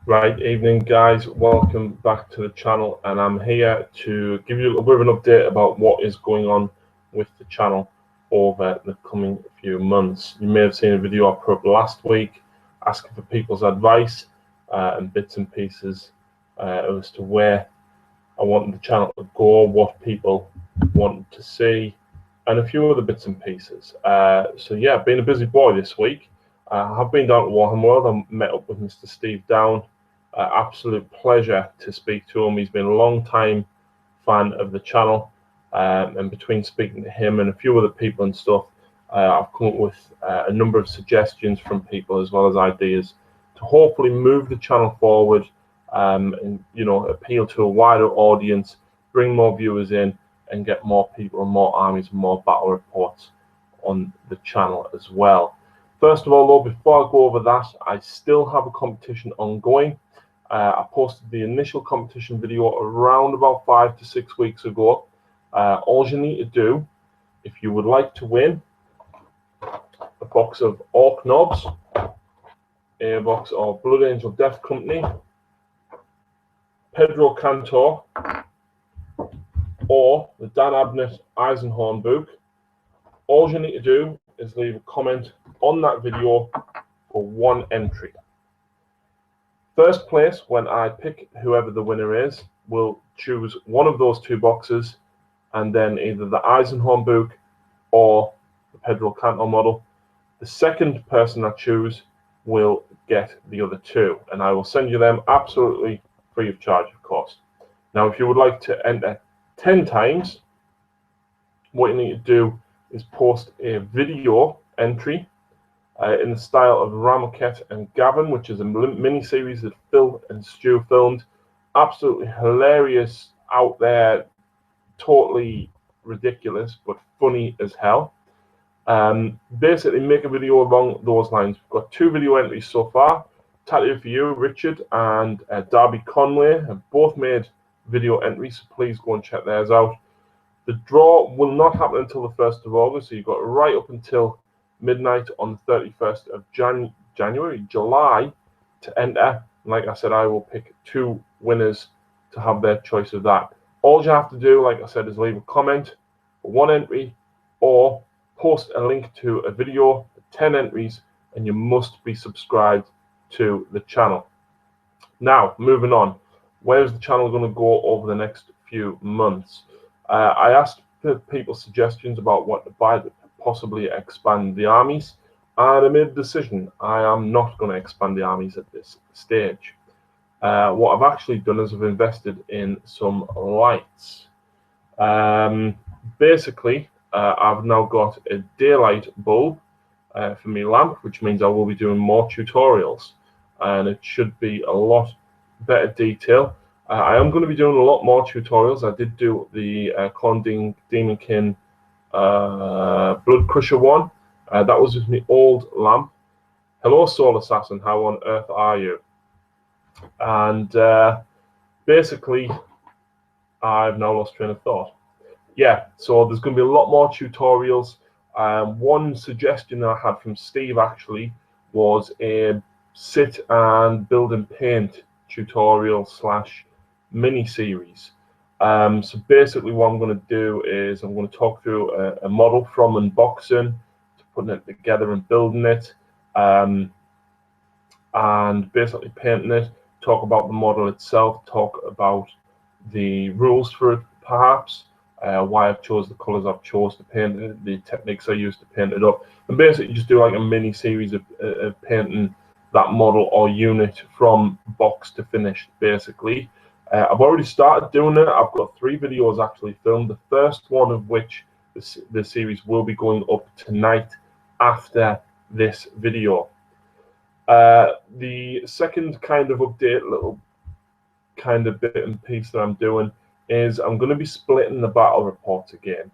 Right, evening guys, welcome back to the channel, and I'm here to give you a little bit of an update about what is going on with the channel over the coming few months. You may have seen a video I put up last week asking for people's advice and bits and pieces as to where I wanted the channel to go, what people wanted to see, and a few other bits and pieces. So yeah, been a busy boy this week. I have been down to Warham World. I met up with Mr. Steve Down. Absolute pleasure to speak to him. He's been a long time fan of the channel, and between speaking to him and a few other people and stuff, I've come up with a number of suggestions from people as well as ideas to hopefully move the channel forward, and appeal to a wider audience, bring more viewers in, and get more people and more armies and more battle reports on the channel as well. First of all, though, before I go over that, I still have a competition ongoing. I posted the initial competition video around about 5 to 6 weeks ago. All you need to do, if you would like to win a box of Orc Knobs, a box of Blood Angel Death Company, Pedro Cantor, or the Dan Abnett Eisenhorn book, all you need to do is leave a comment on that video for one entry. First place, when I pick whoever the winner is, will choose one of those two boxes, and then either the Eisenhorn book or the Pedro Cantor model. The second person I choose will get the other two, and I will send you them absolutely free of charge, of course. Now, if you would like to enter 10 times, what you need to do is post a video entry in the style of Ramoket and Gavin, which is a mini-series that Phil and Stu filmed. Absolutely hilarious, out there, totally ridiculous, but funny as hell. Basically, make a video along those lines. We've got 2 video entries so far. Tattoo for you, Richard and Darby Conway have both made video entries, so please go and check theirs out. The draw will not happen until the 1st of August, so you've got right up until midnight on the 31st of July to enter. Like I said, I will pick 2 winners to have their choice of that. All you have to do, like I said, is leave a comment for 1 entry or post a link to a video for 10 entries, and you must be subscribed to the channel. Now, moving on, where's the channel going to go over the next few months? I asked people suggestions about what to buy to possibly expand the armies, and I made a decision. I am not going to expand the armies at this stage. What I've actually done is I've invested in some lights. Basically, I've now got a daylight bulb for my lamp, which means I will be doing more tutorials, and it should be a lot better detail. I am going to be doing a lot more tutorials. I did do the Clonding Demonkin Blood Crusher one. That was with my old lamp. Hello, Soul Assassin. How on earth are you? And basically, I've now lost train of thought. Yeah, so there's going to be a lot more tutorials. One suggestion I had from Steve actually was a sit and build and paint tutorial slash mini series. So basically what I'm going to do is I'm going to talk through a model from unboxing to putting it together and building it, and basically painting it, talk about the model itself, talk about the rules for it perhaps, why I've chose the colors I've chose to paint it, the techniques I use to paint it up, and basically just do like a mini series of painting that model or unit from box to finished, basically. I've already started doing it. I've got 3 videos actually filmed, the first one of which the series will be going up tonight after this video. The second kind of update, little kind of bit and piece that I'm doing, is I'm going to be splitting the battle reports again.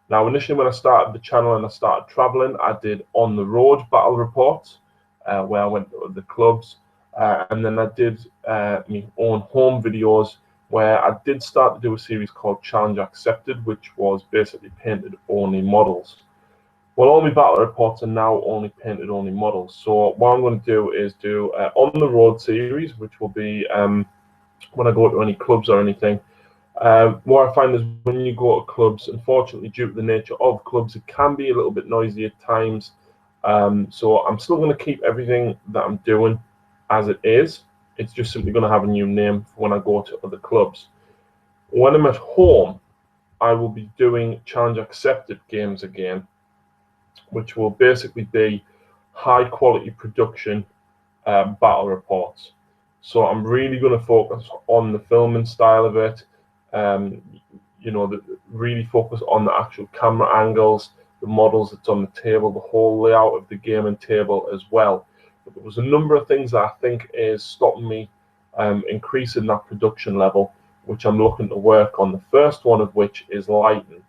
Now, initially when I started the channel and I started traveling, I did on the road battle reports, where I went to the clubs, and then I did my own home videos, where I did start to do a series called Challenge Accepted, which was basically painted only models. Well, all my battle reports are now only painted only models. So what I'm going to do is do on the road series, which will be when I go to any clubs or anything. What I find is when you go to clubs, unfortunately, due to the nature of clubs, it can be a little bit noisy at times. So I'm still going to keep everything that I'm doing as it is. It's just simply going to have a new name for when I go to other clubs. When I'm at home, I will be doing challenge accepted games again, which will basically be high quality production battle reports. So I'm really going to focus on the filming style of it. Really focus on the actual camera angles, the models that's on the table, the whole layout of the gaming table as well. But there was a number of things that I think is stopping me increasing that production level, which I'm looking to work on. The first one of which is lighting.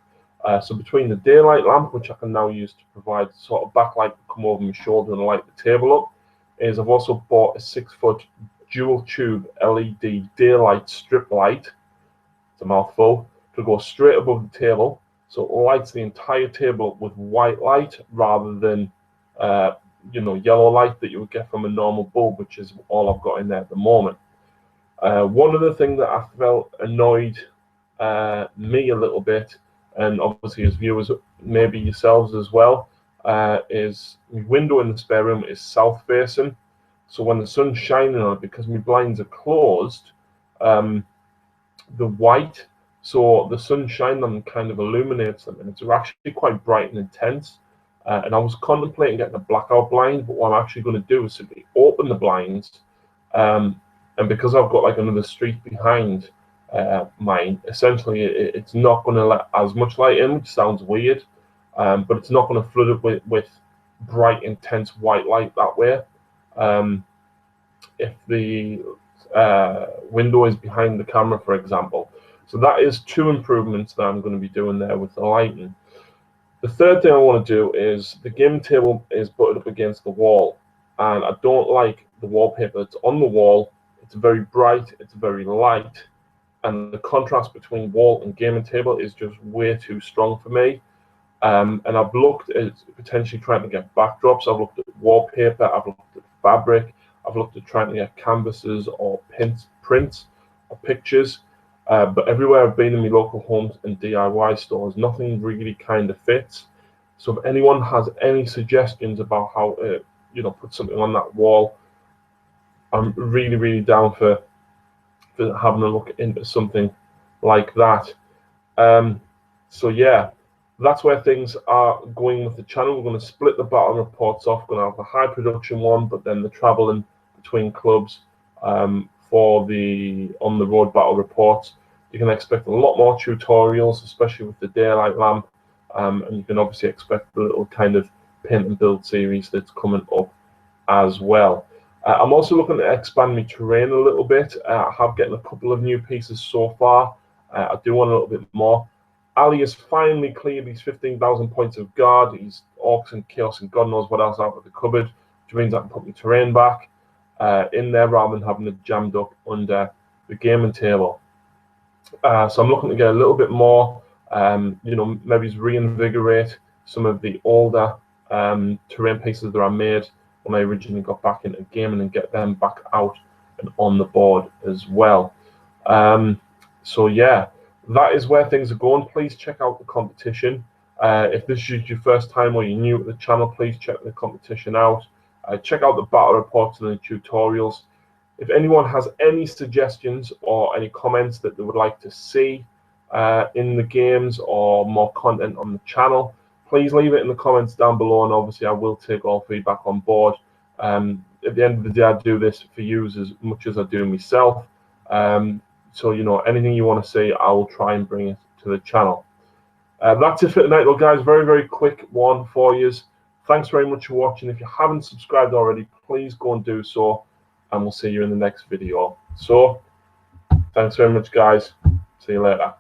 So between the daylight lamp, which I can now use to provide sort of backlight to come over my shoulder and light the table up, is I've also bought a 6-foot dual tube LED daylight strip light. It's a mouthful, to go straight above the table, so it lights the entire table up with white light rather than yellow light that you would get from a normal bulb, which is all I've got in there at the moment. One other thing that I felt annoyed me a little bit, and obviously as viewers, maybe yourselves as well, is my window in the spare room is south facing. So when the sun's shining on it, because my blinds are closed, the white, so the sun shining on them kind of illuminates them, and it's actually quite bright and intense. And I was contemplating getting a blackout blind, but what I'm actually going to do is simply open the blinds, and because I've got like another street behind mine, essentially it's not going to let as much light in, which sounds weird, but it's not going to flood it with bright, intense white light that way. If the window is behind the camera, for example. So that is 2 improvements that I'm going to be doing there with the lighting. The third thing I want to do is the game table is butted up against the wall, and I don't like the wallpaper that's on the wall. It's very bright, it's very light, and the contrast between wall and gaming table is just way too strong for me. And I've looked at potentially trying to get backdrops. I've looked at wallpaper, I've looked at fabric, I've looked at trying to get canvases or prints or pictures, but everywhere I've been in my local homes and DIY stores, nothing really kind of fits. So if anyone has any suggestions about how to, put something on that wall, I'm really, really down for having a look into something like that. So yeah, that's where things are going with the channel. We're going to split the battle reports off. We're going to have the high production one, but then the traveling between clubs for the on the road battle reports. You can expect a lot more tutorials, especially with the daylight lamp, and you can obviously expect the little kind of paint and build series that's coming up as well. I'm also looking to expand my terrain a little bit. I have gotten a couple of new pieces so far. I do want a little bit more. Ali has finally cleared these 15,000 points of guard. He's orcs and chaos and God knows what else out of the cupboard, which means I can put my terrain back in there rather than having it jammed up under the gaming table. So I'm looking to get a little bit more, maybe reinvigorate some of the older terrain pieces that I made when I originally got back into gaming and get them back out and on the board as well. So yeah, that is where things are going. Please check out the competition. If this is your first time or you're new to the channel, please check the competition out. Check out the battle reports and the tutorials. If anyone has any suggestions or any comments that they would like to see in the games or more content on the channel, please leave it in the comments down below, and obviously I will take all feedback on board. At the end of the day, I do this for you as much as I do myself. So, anything you want to see, I will try and bring it to the channel. That's it for tonight, though, guys. Very, very quick one for you. Thanks very much for watching. If you haven't subscribed already, please go and do so, and we'll see you in the next video. So, thanks very much, guys. See you later.